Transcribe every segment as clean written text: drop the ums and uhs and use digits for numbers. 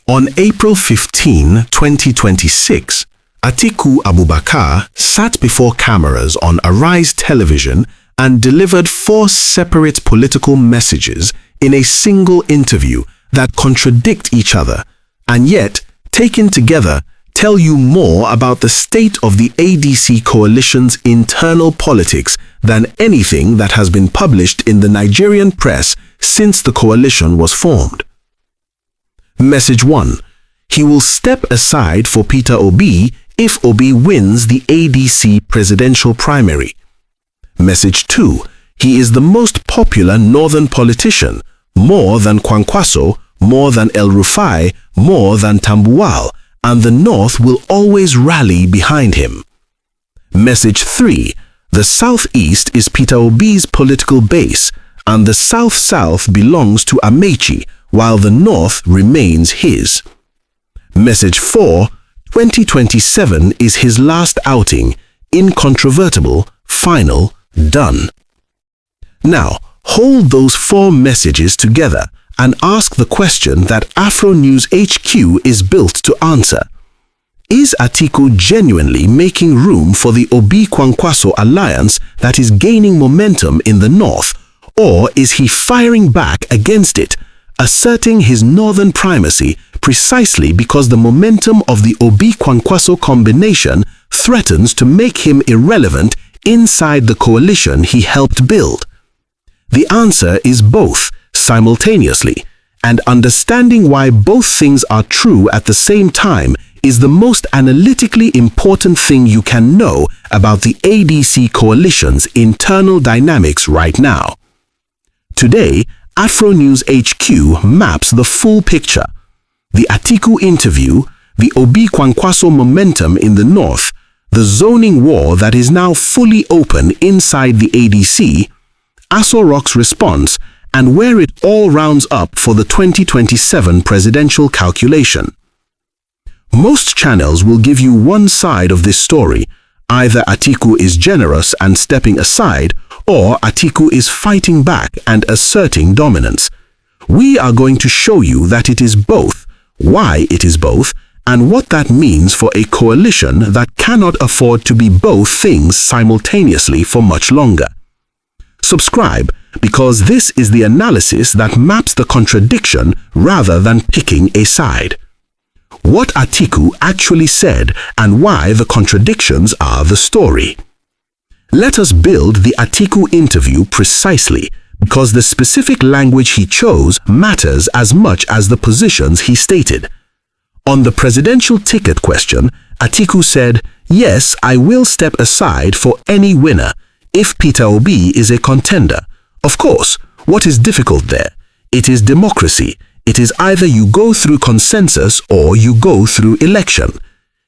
On April 15, 2026, Atiku Abubakar sat before cameras on Arise television and delivered 4 separate political messages in a single interview that contradict each other, and yet, taken together, tell you more about the state of the ADC coalition's internal politics than anything that has been published in the Nigerian press since the coalition was formed. Message 1. He will step aside for Peter Obi if Obi wins the ADC presidential primary. Message 2. He is the most popular northern politician, more than Kwankwaso, more than El-Rufai, more than Tambuwal, and the North will always rally behind him. Message 3. The Southeast is Peter Obi's political base, and the South-South belongs to Amechi, while the North remains his. Message 4. 2027 is his last outing, incontrovertible, final, done. Now, hold those 4 messages together and ask the question that AFRONEWSHQ is built to answer. Is Atiku genuinely making room for the Obi-Kwankwaso alliance that is gaining momentum in the North, or is he firing back against it, asserting his northern primacy precisely because the momentum of the Obi-Kwankwaso combination threatens to make him irrelevant inside the coalition he helped build? The answer is both, simultaneously, and understanding why both things are true at the same time is the most analytically important thing you can know about the ADC coalition's internal dynamics right now. Today, AFRONEWSHQ maps the full picture: the Atiku interview, the Obi-Kwankwaso momentum in the North, the zoning war that is now fully open inside the ADC, Asorok's response, and where it all rounds up for the 2027 presidential calculation. Most channels will give you one side of this story. Either Atiku is generous and stepping aside, or Atiku is fighting back and asserting dominance. We are going to show you that it is both, why it is both, and what that means for a coalition that cannot afford to be both things simultaneously for much longer. Subscribe, because this is the analysis that maps the contradiction rather than picking a side. What Atiku actually said and why the contradictions are the story. Let us build the Atiku interview precisely, because the specific language he chose matters as much as the positions he stated. On the presidential ticket question, Atiku said, "Yes, I will step aside for any winner if Peter Obi is a contender." Of course, what is difficult there? It is democracy. It is either you go through consensus or you go through election.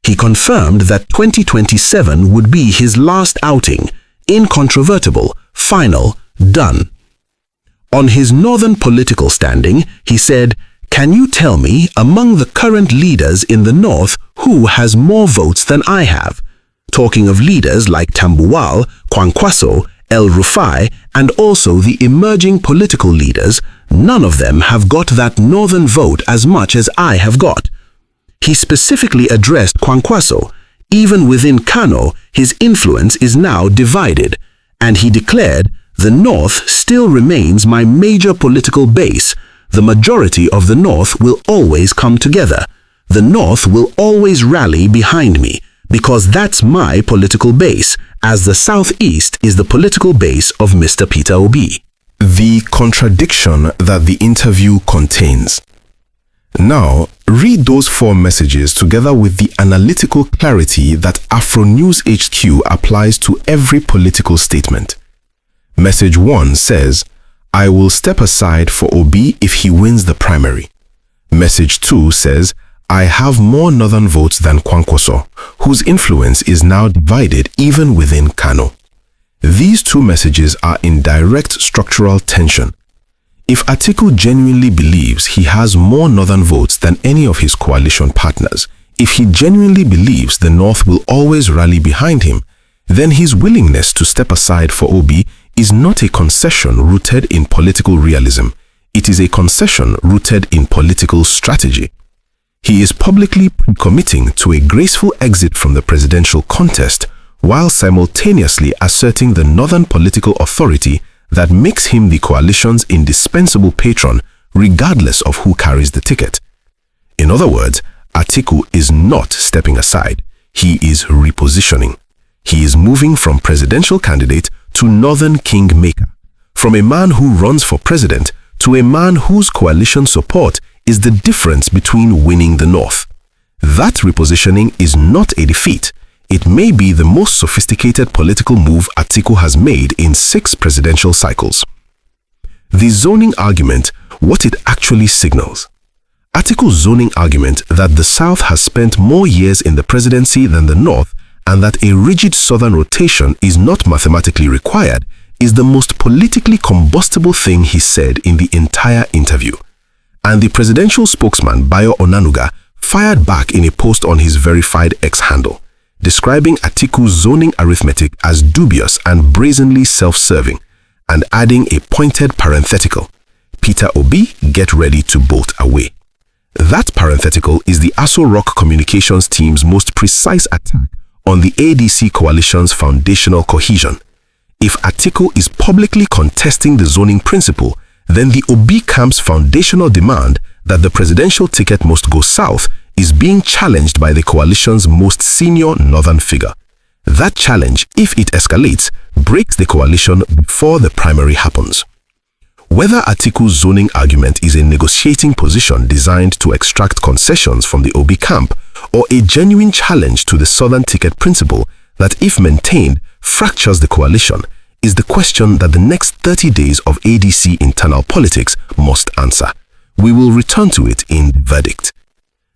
He confirmed that 2027 would be his last outing, incontrovertible, final, done. On his northern political standing, he said, "Can you tell me, among the current leaders in the North, who has more votes than I have?" Talking of leaders like Tambuwal, Kwankwaso, El-Rufai, and also the emerging political leaders, none of them have got that northern vote as much as I have got. He specifically addressed Kwankwaso. Even within Kano, his influence is now divided, and he declared, "The North still remains my major political base. The majority of the North will always come together. The North will always rally behind me, because that's my political base, as the Southeast is the political base of Mr. Peter Obi." The contradiction that the interview contains. Now, read those 4 messages together with the analytical clarity that AFRONEWSHQ applies to every political statement. Message 1 says, "I will step aside for Obi if he wins the primary." Message 2 says, "I have more northern votes than Kwankwaso, whose influence is now divided even within Kano." These 2 messages are in direct structural tension. If Atiku genuinely believes he has more northern votes than any of his coalition partners, if he genuinely believes the North will always rally behind him, then his willingness to step aside for Obi is not a concession rooted in political realism. It is a concession rooted in political strategy. He is publicly pre-committing to a graceful exit from the presidential contest while simultaneously asserting the northern political authority that makes him the coalition's indispensable patron regardless of who carries the ticket. In other words, Atiku is not stepping aside. He is repositioning. He is moving from presidential candidate to northern kingmaker, from a man who runs for president to a man whose coalition support is the difference between winning the north. That repositioning is not a defeat. It may be the most sophisticated political move Atiku has made in 6 presidential cycles. The zoning argument, what it actually signals. Atiku's zoning argument that the South has spent more years in the presidency than the North and that a rigid southern rotation is not mathematically required is the most politically combustible thing he said in the entire interview. And the presidential spokesman Bayo Onanuga fired back in a post on his verified X handle, describing Atiku's zoning arithmetic as dubious and brazenly self-serving, and adding a pointed parenthetical, "Peter Obi, get ready to bolt away." That parenthetical is the Asorok communications team's most precise attack on the ADC coalition's foundational cohesion. If Atiku is publicly contesting the zoning principle, then the Obi camp's foundational demand that the presidential ticket must go south is being challenged by the coalition's most senior northern figure. That challenge, if it escalates, breaks the coalition before the primary happens. Whether Atiku's zoning argument is a negotiating position designed to extract concessions from the Obi camp or a genuine challenge to the southern ticket principle that, if maintained, fractures the coalition, is the question that the next 30 days of ADC internal politics must answer. We will return to it in the verdict.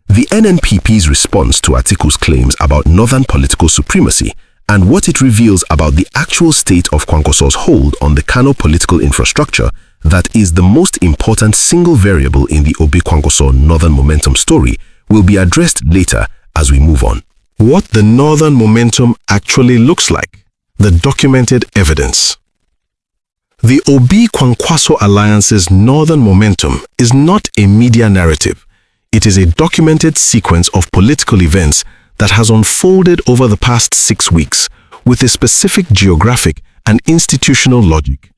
The NNPP's response to Atiku's claims about northern political supremacy and what it reveals about the actual state of Kwankwaso's hold on the Kano political infrastructure that is the most important single variable in the Obi-Kwankwaso northern momentum story will be addressed later as we move on. What the northern momentum actually looks like. The documented evidence. The Obi-Kwankwaso alliance's northern momentum is not a media narrative. It is a documented sequence of political events that has unfolded over the past 6 weeks with a specific geographic and institutional logic.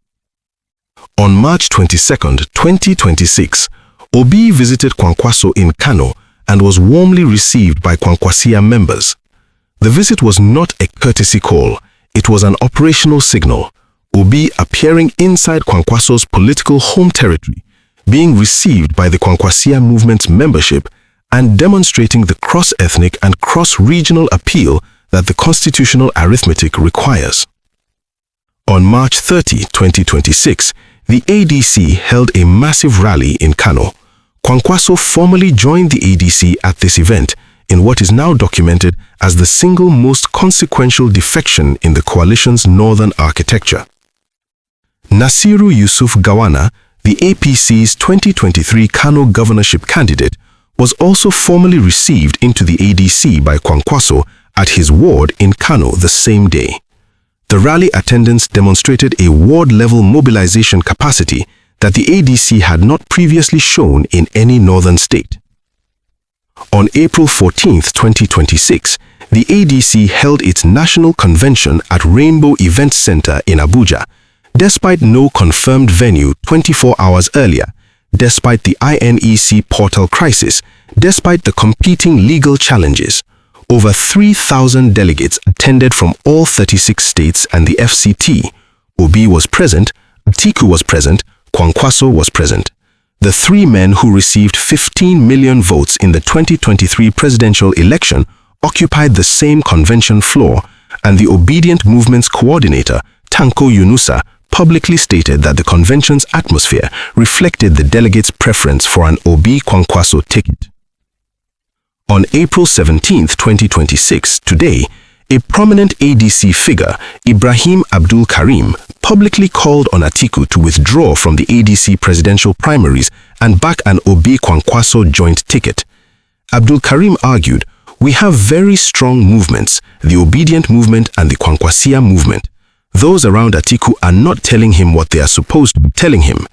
On March 22, 2026, Obi visited Kwankwaso in Kano and was warmly received by Kwankwasia members. The visit was not a courtesy call, it was an operational signal. Obi appearing inside Kwankwaso's political home territory, being received by the Kwankwasia movement's membership and demonstrating the cross-ethnic and cross-regional appeal that the constitutional arithmetic requires. On March 30, 2026, the ADC held a massive rally in Kano. Kwankwaso formally joined the ADC at this event in what is now documented as the single most consequential defection in the coalition's northern architecture. Nasiru Yusuf Gawana, the APC's 2023 Kano governorship candidate, was also formally received into the ADC by Kwankwaso at his ward in Kano the same day. The rally attendance demonstrated a ward-level mobilization capacity that the ADC had not previously shown in any northern state. On April 14, 2026, the ADC held its national convention at Rainbow Event Center in Abuja, despite no confirmed venue 24 hours earlier, despite the INEC portal crisis, despite the competing legal challenges. Over 3,000 delegates attended from all 36 states and the FCT. Obi was present, Atiku was present, Kwankwaso was present. The 3 men who received 15 million votes in the 2023 presidential election occupied the same convention floor, and the Obedient Movement's coordinator, Tanko Yunusa, publicly stated that the convention's atmosphere reflected the delegates' preference for an Obi-Kwankwaso ticket. On April 17, 2026, today, a prominent ADC figure, Ibrahim Abdul Karim, publicly called on Atiku to withdraw from the ADC presidential primaries and back an Obi-Kwankwaso joint ticket. Abdul Karim argued, "We have very strong movements, the Obedient Movement and the Kwankwasia movement. Those around Atiku are not telling him what they are supposed to be telling him."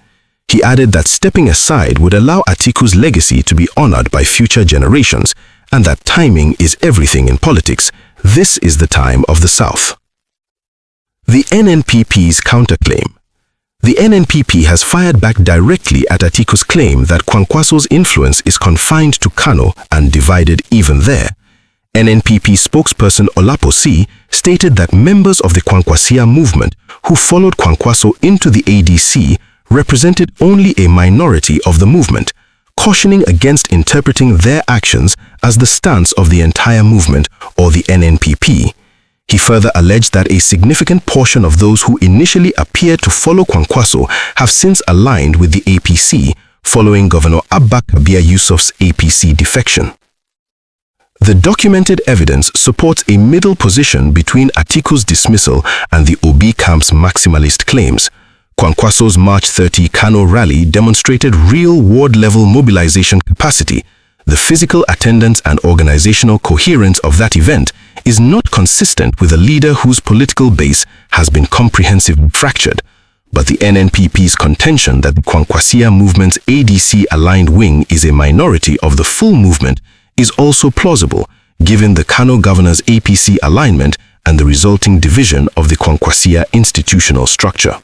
He added that stepping aside would allow Atiku's legacy to be honored by future generations, and that timing is everything in politics. This is the time of the South. The NNPP's counterclaim. The NNPP has fired back directly at Atiku's claim that Kwankwaso's influence is confined to Kano and divided even there. NNPP spokesperson Olaposi stated that members of the Kwankwasia movement who followed Kwankwaso into the ADC represented only a minority of the movement, cautioning against interpreting their actions as the stance of the entire movement or the NNPP. He further alleged that a significant portion of those who initially appeared to follow Kwankwaso have since aligned with the APC, following Governor Abba Kabir Yusuf's APC defection. The documented evidence supports a middle position between Atiku's dismissal and the Obi camp's maximalist claims. Kwankwaso's March 30 Kano rally demonstrated real ward-level mobilization capacity. The physical attendance and organizational coherence of that event is not consistent with a leader whose political base has been comprehensively fractured. But the NNPP's contention that the Kwankwasia movement's ADC-aligned wing is a minority of the full movement is also plausible, given the Kano governor's APC alignment and the resulting division of the Kwankwasia institutional structure.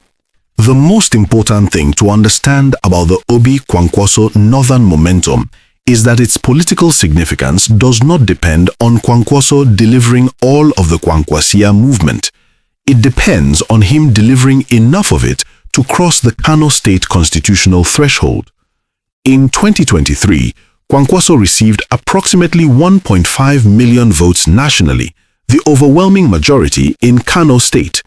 The most important thing to understand about the Obi-Kwankwaso northern momentum is that its political significance does not depend on Kwankwaso delivering all of the Kwankwasia movement. It depends on him delivering enough of it to cross the Kano state constitutional threshold. In 2023, Kwankwaso received approximately 1.5 million votes nationally, the overwhelming majority in Kano state.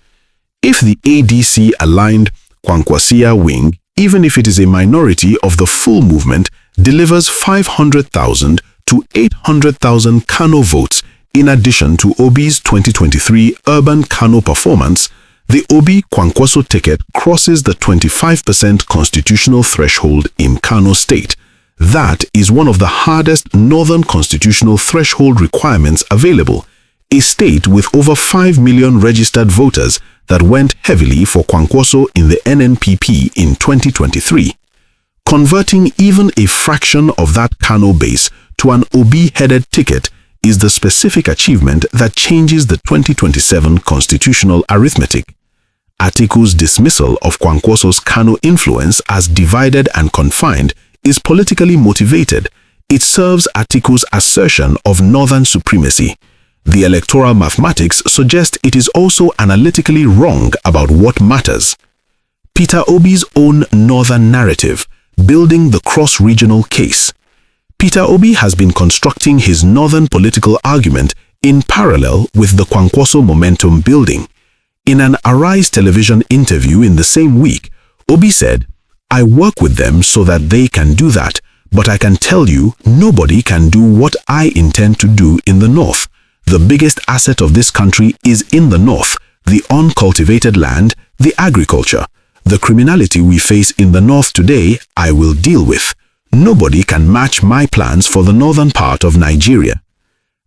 If the ADC-aligned Kwankwasia wing, even if it is a minority of the full movement, delivers 500,000 to 800,000 Kano votes in addition to Obi's 2023 urban Kano performance, the Obi-Kwankwaso ticket crosses the 25% constitutional threshold in Kano state. That is one of the hardest northern constitutional threshold requirements available, a state with over 5 million registered voters that went heavily for Kwankwaso in the NNPP in 2023. Converting even a fraction of that Kano base to an Obi-headed ticket is the specific achievement that changes the 2027 constitutional arithmetic. Atiku's dismissal of Kwankwaso's Kano influence as divided and confined is politically motivated. It serves Atiku's assertion of northern supremacy. The electoral mathematics suggest it is also analytically wrong about what matters. Peter Obi's own northern narrative, building the cross-regional case. Peter Obi has been constructing his northern political argument in parallel with the Kwankwaso momentum building. In an Arise television interview in the same week, Obi said, "I work with them so that they can do that, but I can tell you nobody can do what I intend to do in the north. The biggest asset of this country is in the north, the uncultivated land, the agriculture. The criminality we face in the north today, I will deal with. Nobody can match my plans for the northern part of Nigeria."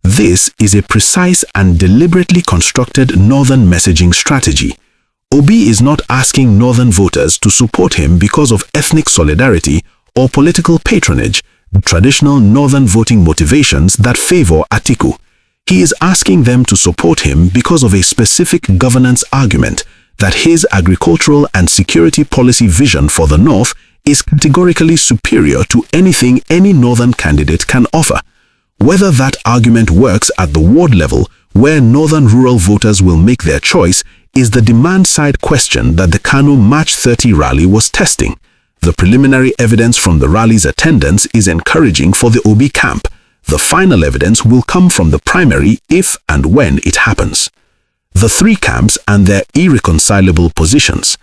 This is a precise and deliberately constructed northern messaging strategy. Obi is not asking northern voters to support him because of ethnic solidarity or political patronage, the traditional northern voting motivations that favor Atiku. He is asking them to support him because of a specific governance argument that his agricultural and security policy vision for the North is categorically superior to anything any northern candidate can offer. Whether that argument works at the ward level, where northern rural voters will make their choice, is the demand-side question that the Kano March 30 rally was testing. The preliminary evidence from the rally's attendance is encouraging for the Obi camp. The final evidence will come from the primary if and when it happens. The three camps and their irreconcilable positions.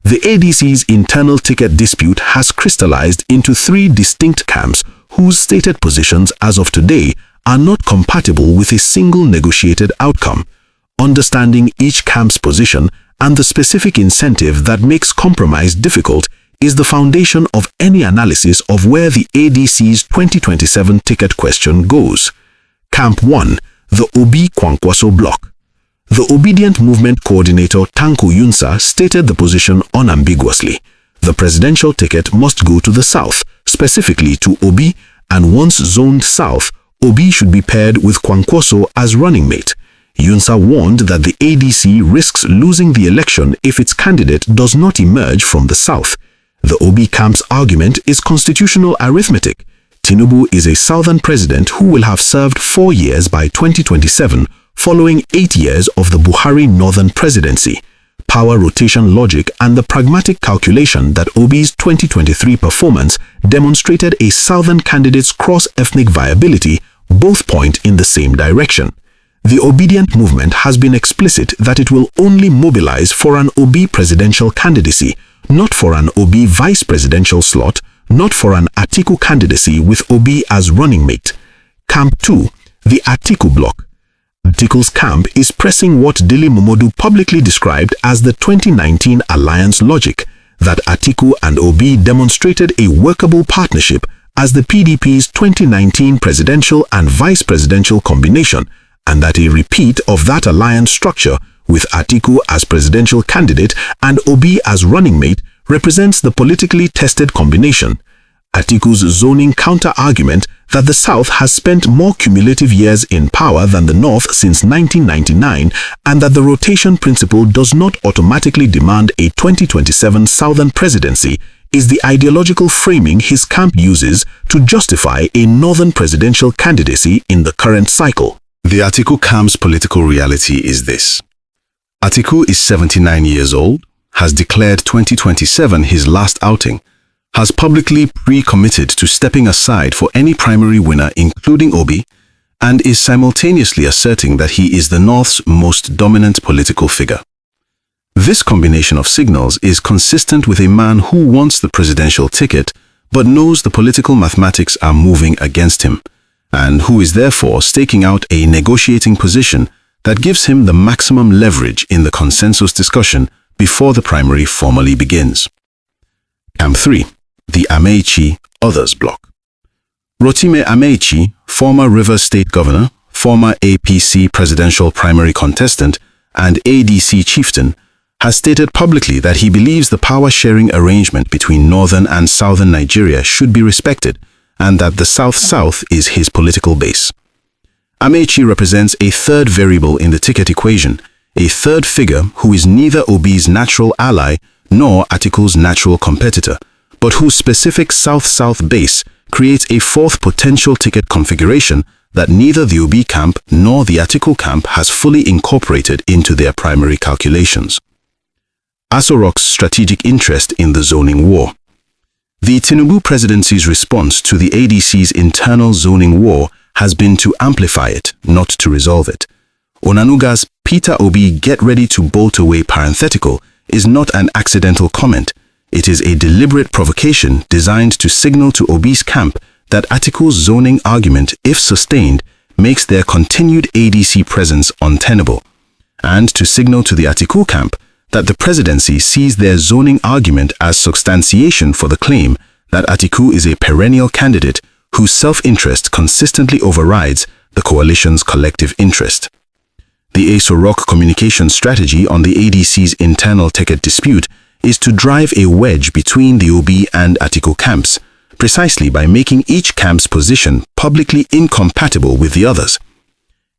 The ADC's internal ticket dispute has crystallized into three distinct camps whose stated positions as of today are not compatible with a single negotiated outcome. Understanding each camp's position and the specific incentive that makes compromise difficult is the foundation of any analysis of where the ADC's 2027 ticket question goes. Camp 1, the Obi-Kwankwaso bloc. The Obedient Movement Coordinator Tanko Yunsa stated the position unambiguously. the presidential ticket must go to the south, specifically to Obi, and once zoned south, Obi should be paired with Kwankwaso as running mate. Yunsa warned that the ADC risks losing the election if its candidate does not emerge from the south. The Obi camp's argument is constitutional arithmetic. Tinubu is a southern president who will have served 4 years by 2027, following 8 years of the Buhari northern presidency. Power rotation logic and the pragmatic calculation that Obi's 2023 performance demonstrated a southern candidate's cross-ethnic viability both point in the same direction. The Obedient movement has been explicit that it will only mobilize for an Obi presidential candidacy, not for an Obi vice presidential slot, not for an Atiku candidacy with Obi as running mate. Camp 2, the Atiku bloc. Atiku's camp is pressing what Dele Momodu publicly described as the 2019 alliance logic, that Atiku and Obi demonstrated a workable partnership as the PDP's 2019 presidential and vice presidential combination, and that a repeat of that alliance structure with Atiku as presidential candidate and Obi as running mate represents the politically tested combination. Atiku's zoning counter-argument that the South has spent more cumulative years in power than the North since 1999 and that the rotation principle does not automatically demand a 2027 Southern presidency is the ideological framing his camp uses to justify a Northern presidential candidacy in the current cycle. The Atiku camp's political reality is this. Atiku is 79 years old, has declared 2027 his last outing, has publicly pre-committed to stepping aside for any primary winner including Obi, and is simultaneously asserting that he is the North's most dominant political figure. This combination of signals is consistent with a man who wants the presidential ticket but knows the political mathematics are moving against him, and who is therefore staking out a negotiating position that gives him the maximum leverage in the consensus discussion before the primary formally begins. Camp 3, the Amaechi Others bloc. Rotimi Amaechi, former Rivers State Governor, former APC presidential primary contestant, and ADC chieftain, has stated publicly that he believes the power-sharing arrangement between northern and southern Nigeria should be respected, and that the South-South is his political base. Amaechi represents a third variable in the ticket equation, a third figure who is neither Obi's natural ally nor Atiku's natural competitor, but whose specific South-South base creates a fourth potential ticket configuration that neither the Obi camp nor the Atiku camp has fully incorporated into their primary calculations. Asorok's strategic interest in the zoning war. The Tinubu presidency's response to the ADC's internal zoning war has been to amplify it, not to resolve it. Onanuga's "Peter Obi, get ready to bolt away" parenthetical is not an accidental comment. It is a deliberate provocation designed to signal to Obi's camp that Atiku's zoning argument, if sustained, makes their continued ADC presence untenable, and to signal to the Atiku camp that the presidency sees their zoning argument as substantiation for the claim that Atiku is a perennial candidate whose self-interest consistently overrides the coalition's collective interest. The Asorok communication strategy on the ADC's internal ticket dispute is to drive a wedge between the Obi and Atiku camps, precisely by making each camp's position publicly incompatible with the others.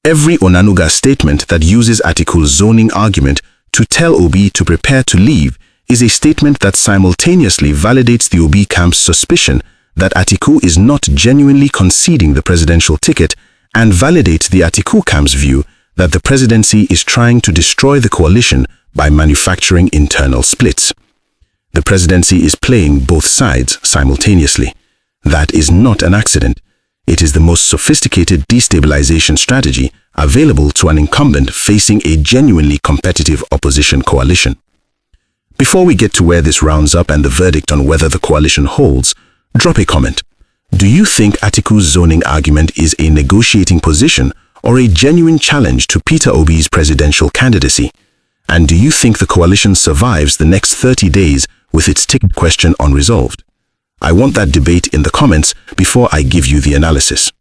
Every Onanuga statement that uses Atiku's zoning argument to tell Obi to prepare to leave is a statement that simultaneously validates the Obi camp's suspicion that Atiku is not genuinely conceding the presidential ticket and validates the Atiku camp's view that the presidency is trying to destroy the coalition by manufacturing internal splits. The presidency is playing both sides simultaneously. That is not an accident. It is the most sophisticated destabilization strategy available to an incumbent facing a genuinely competitive opposition coalition. Before we get to where this rounds up and the verdict on whether the coalition holds, drop a comment. Do you think Atiku's zoning argument is a negotiating position or a genuine challenge to Peter Obi's presidential candidacy? And do you think the coalition survives the next 30 days with its ticket question unresolved? I want that debate in the comments before I give you the analysis.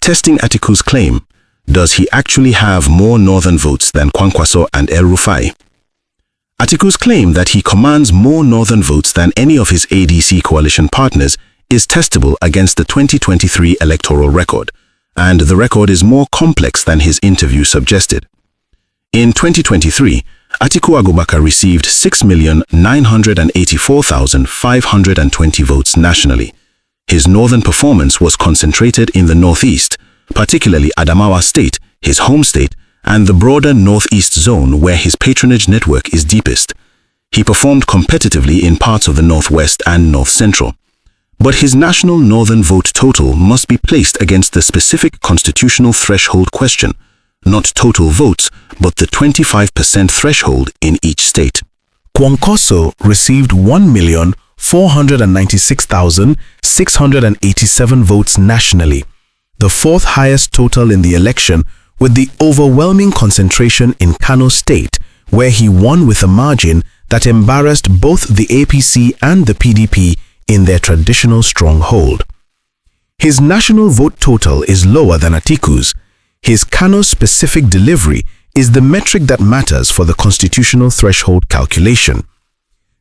Testing Atiku's claim, does he actually have more northern votes than Kwankwaso and El Rufai? Atiku's claim that he commands more northern votes than any of his ADC coalition partners is testable against the 2023 electoral record, and the record is more complex than his interview suggested. In 2023, Atiku Abubakar received 6,984,520 votes nationally. His northern performance was concentrated in the northeast, particularly Adamawa State, his home state, and the broader northeast zone where his patronage network is deepest. He performed competitively in parts of the northwest and north central. But his national northern vote total must be placed against the specific constitutional threshold question, not total votes, but the 25% threshold in each state. Kwankwaso received 1,496,687 votes nationally, the fourth highest total in the election, with the overwhelming concentration in Kano State, where he won with a margin that embarrassed both the APC and the PDP in their traditional stronghold. His national vote total is lower than Atiku's. His Kano-specific delivery is the metric that matters for the constitutional threshold calculation.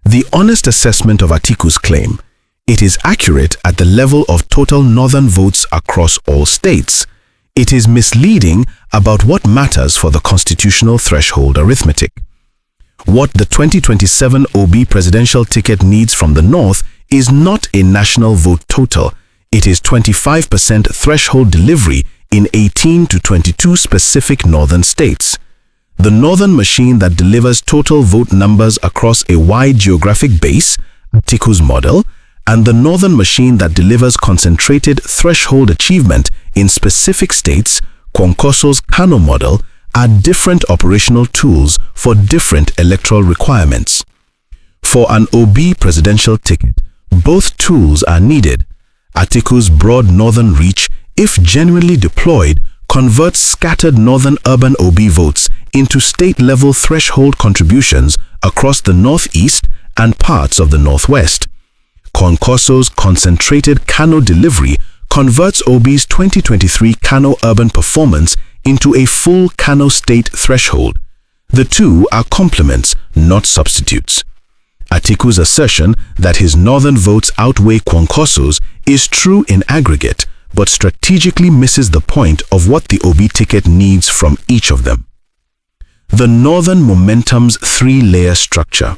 The honest assessment of Atiku's claim, it is accurate at the level of total northern votes across all states. It is misleading about what matters for the constitutional threshold arithmetic. What the 2027 OB presidential ticket needs from the north is not a national vote total. It is 25% threshold delivery in 18 to 22 specific northern states. The northern machine that delivers total vote numbers across a wide geographic base, Atiku's model, and the northern machine that delivers concentrated threshold achievement in specific states, Kwankwaso's Kano model, are different operational tools for different electoral requirements. For an OB presidential ticket, both tools are needed. Atiku's broad northern reach, if genuinely deployed, converts scattered northern urban OB votes into state-level threshold contributions across the northeast and parts of the northwest. Kwankwaso's concentrated Kano delivery converts OB's 2023 Kano urban performance into a full Kano state threshold. The two are complements, not substitutes. Atiku's assertion that his northern votes outweigh Kwankwaso's is true in aggregate, but strategically misses the point of what the OB ticket needs from each of them. The northern momentum's three-layer structure.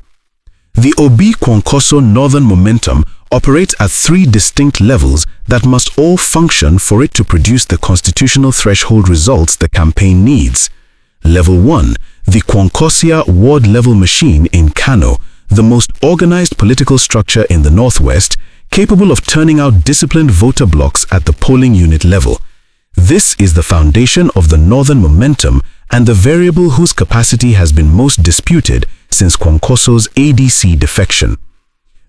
The Obi-Kwankwaso northern momentum operates at three distinct levels that must all function for it to produce the constitutional threshold results the campaign needs. Level 1, the Kwankwasia ward-level machine in Kano, the most organized political structure in the northwest, capable of turning out disciplined voter blocks at the polling unit level. This is the foundation of the northern momentum and the variable whose capacity has been most disputed since Kwankwaso's ADC defection.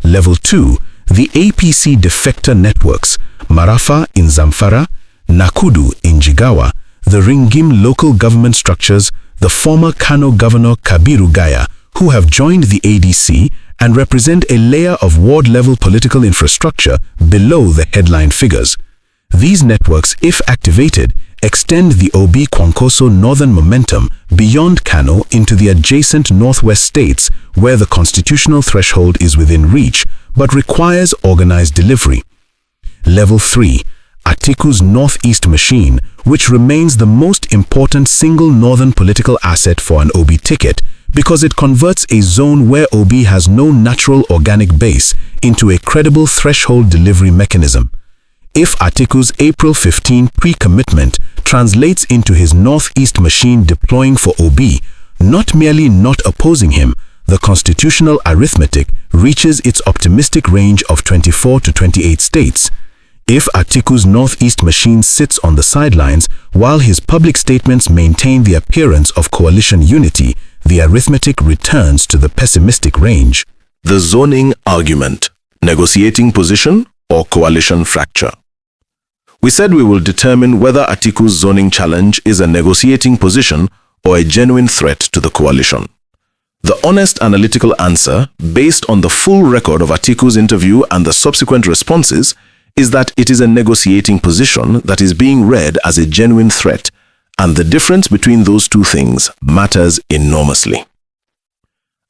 Level 2, the APC defector networks, Marafa in Zamfara, Nakudu in Jigawa, the Ringim local government structures, the former Kano Governor Kabiru Gaya, who have joined the ADC and represent a layer of ward-level political infrastructure below the headline figures. These networks, if activated, extend the Obi-Kwankwaso northern momentum beyond Kano into the adjacent northwest states where the constitutional threshold is within reach but requires organized delivery. Level 3, Atiku's northeast machine, which remains the most important single northern political asset for an OB ticket because it converts a zone where OB has no natural organic base into a credible threshold delivery mechanism. If Atiku's April 15 pre-commitment translates into his northeast machine deploying for OB, not merely not opposing him, the constitutional arithmetic reaches its optimistic range of 24 to 28 states. If Atiku's northeast machine sits on the sidelines while his public statements maintain the appearance of coalition unity, the arithmetic returns to the pessimistic range. The zoning argument, negotiating position or coalition fracture. We said we will determine whether Atiku's zoning challenge is a negotiating position or a genuine threat to the coalition. The honest analytical answer, based on the full record of Atiku's interview and the subsequent responses, is that it is a negotiating position that is being read as a genuine threat, and the difference between those two things matters enormously.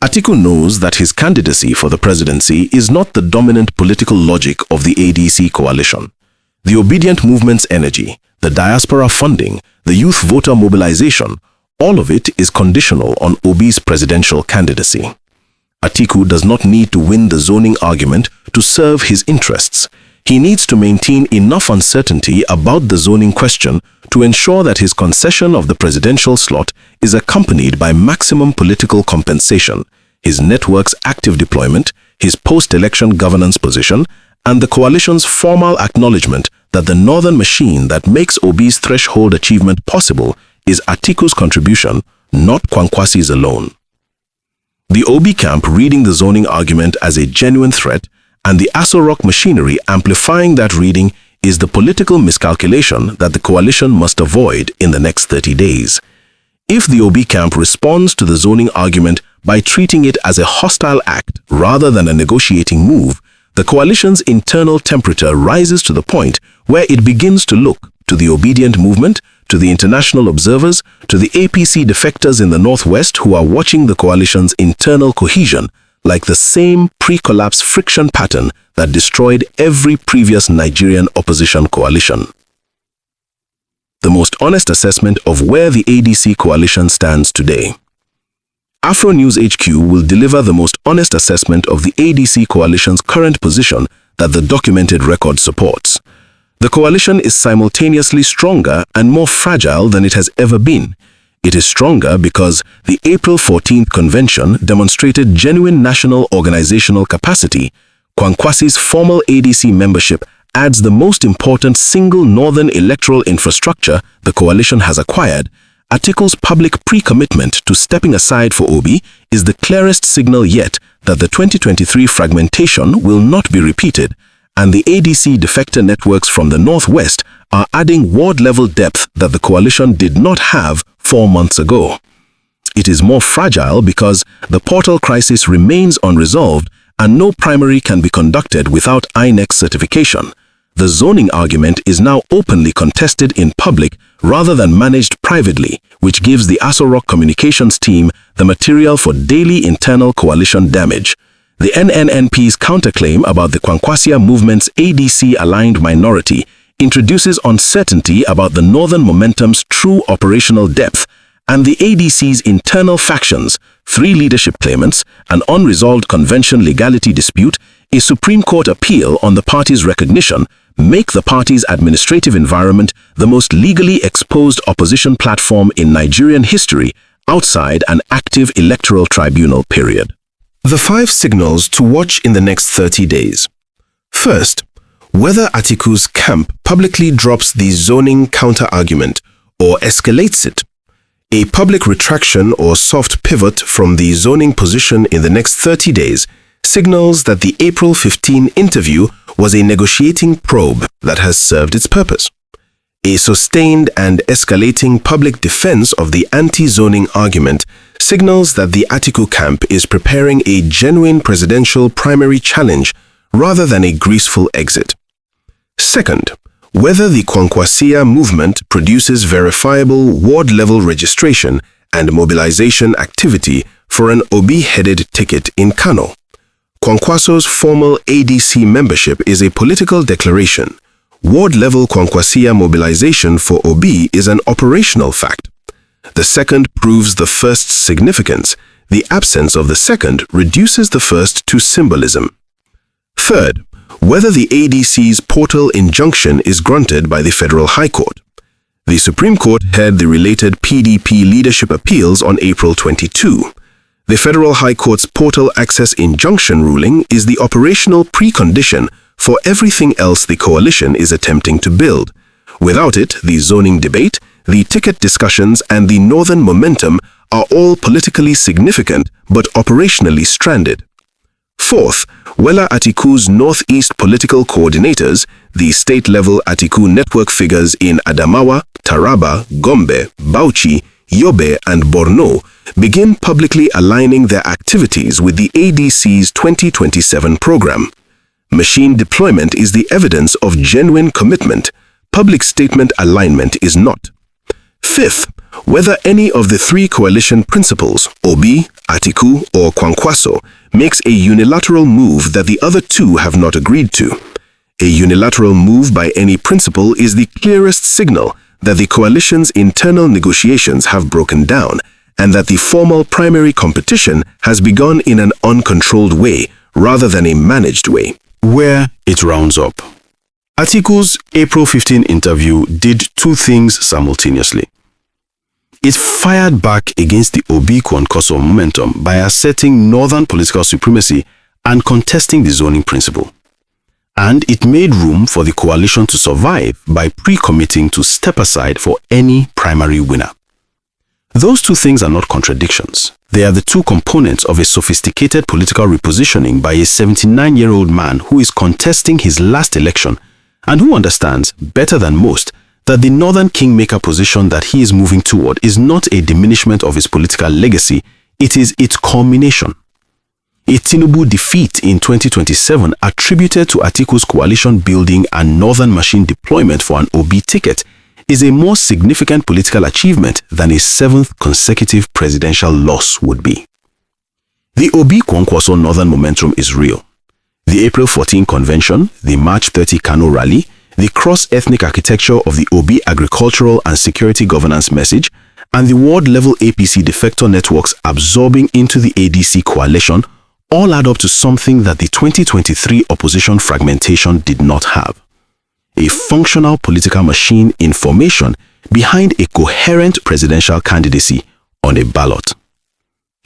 Atiku knows that his candidacy for the presidency is not the dominant political logic of the ADC coalition. The obedient movement's energy, the diaspora funding, the youth voter mobilization, all of it is conditional on Obi's presidential candidacy. Atiku does not need to win the zoning argument to serve his interests. He needs to maintain enough uncertainty about the zoning question to ensure that his concession of the presidential slot is accompanied by maximum political compensation, his network's active deployment, his post-election governance position, and the coalition's formal acknowledgement that the northern machine that makes Obi's threshold achievement possible is Atiku's contribution, not Kwankwasi's alone. The Obi camp reading the zoning argument as a genuine threat and the Asorok machinery amplifying that reading is the political miscalculation that the coalition must avoid in the next 30 days. If the Obi camp responds to the zoning argument by treating it as a hostile act rather than a negotiating move, the coalition's internal temperature rises to the point where it begins to look to the obedient movement, to the international observers, to the APC defectors in the Northwest who are watching the coalition's internal cohesion like the same pre-collapse friction pattern that destroyed every previous Nigerian opposition coalition. The most honest assessment of where the ADC coalition stands today. AFRONEWSHQ will deliver the most honest assessment of the ADC coalition's current position that the documented record supports. The coalition is simultaneously stronger and more fragile than it has ever been. It is stronger because the April 14th convention demonstrated genuine national organizational capacity. Kwankwasi's formal ADC membership adds the most important single northern electoral infrastructure the coalition has acquired. Atiku's public pre-commitment to stepping aside for Obi is the clearest signal yet that the 2023 fragmentation will not be repeated, and the ADC defector networks from the Northwest are adding ward-level depth that the coalition did not have 4 months ago. It is more fragile because the portal crisis remains unresolved and no primary can be conducted without INEC certification. The zoning argument is now openly contested in public rather than managed privately, which gives the Asorok communications team the material for daily internal coalition damage. The NNNP's counterclaim about the Kwankwasia movement's ADC-aligned minority introduces uncertainty about the Northern Momentum's true operational depth, and the ADC's internal factions, 3 leadership claimants, an unresolved convention legality dispute, a Supreme Court appeal on the party's recognition, make the party's administrative environment the most legally exposed opposition platform in Nigerian history outside an active electoral tribunal period. The 5 signals to watch in the next 30 days. First, whether Atiku's camp publicly drops the zoning counter-argument or escalates it. A public retraction or soft pivot from the zoning position in the next 30 days signals that the April 15 interview was a negotiating probe that has served its purpose. A sustained and escalating public defense of the anti-zoning argument signals that the Atiku camp is preparing a genuine presidential primary challenge rather than a graceful exit. Second, whether the Kwankwasia movement produces verifiable ward-level registration and mobilization activity for an Obi-headed ticket in Kano. Kwankwaso's formal ADC membership is a political declaration. Ward-level Kwankwasia mobilization for Obi is an operational fact. The second proves the first's significance. The absence of the second reduces the first to symbolism. Third, whether the ADC's portal injunction is granted by the Federal High Court. The Supreme Court heard the related PDP leadership appeals on April 22. The Federal High Court's portal access injunction ruling is the operational precondition for everything else the coalition is attempting to build. Without it, the zoning debate, the ticket discussions, and the Northern Momentum are all politically significant but operationally stranded. Fourth, Wela Atiku's Northeast political coordinators, the state-level Atiku network figures in Adamawa, Taraba, Gombe, Bauchi, Yobe, and Borno, begin publicly aligning their activities with the ADC's 2027 program. Machine deployment is the evidence of genuine commitment. Public statement alignment is not. Fifth, Whether any of the three coalition principals, Obi, Atiku, or Kwankwaso, makes a unilateral move that the other two have not agreed to. A unilateral move by any principal is the clearest signal that the coalition's internal negotiations have broken down and that the formal primary competition has begun in an uncontrolled way rather than a managed way. Where it rounds up. Atiku's April 15 interview did two things simultaneously. It fired back against the Obi-Kwankwaso momentum by asserting northern political supremacy and contesting the zoning principle. And it made room for the coalition to survive by pre-committing to step aside for any primary winner. Those two things are not contradictions. They are the two components of a sophisticated political repositioning by a 79-year-old man who is contesting his last election and who understands, better than most, that the northern kingmaker position that he is moving toward is not a diminishment of his political legacy, it is its culmination. A Tinubu defeat in 2027 attributed to Atiku's coalition building and northern machine deployment for an Obi ticket is a more significant political achievement than a seventh consecutive presidential loss would be. The Obi-Kwankwaso northern momentum is real. The April 14 convention, the March 30 Kano rally, the cross-ethnic architecture of the Obi agricultural and security governance message, and the ward-level APC defector networks absorbing into the ADC coalition all add up to something that the 2023 opposition fragmentation did not have. A functional political machine in formation behind a coherent presidential candidacy on a ballot.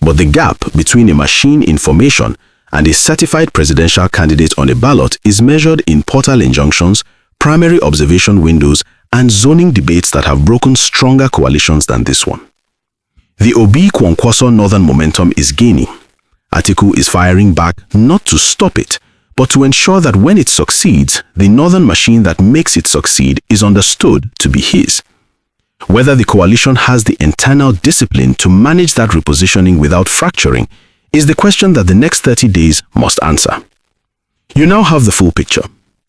But the gap between a machine in formation and a certified presidential candidate on a ballot is measured in portal injunctions, primary observation windows, and zoning debates that have broken stronger coalitions than this one. The Obi-Kwankwaso northern momentum is gaining. Atiku is firing back not to stop it, but to ensure that when it succeeds, the northern machine that makes it succeed is understood to be his. Whether the coalition has the internal discipline to manage that repositioning without fracturing is the question that the next 30 days must answer. You now have the full picture.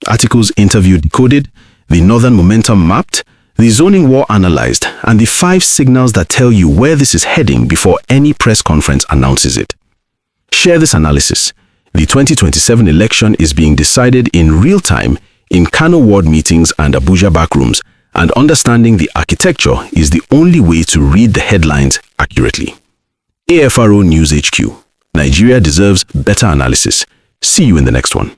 Atiku's interview decoded, the northern momentum mapped, the zoning war analyzed, and the 5 signals that tell you where this is heading before any press conference announces it. Share this analysis. The 2027 election is being decided in real time in Kano ward meetings and Abuja backrooms, and understanding the architecture is the only way to read the headlines accurately. AFRONEWSHQ. Nigeria deserves better analysis. See you in the next one.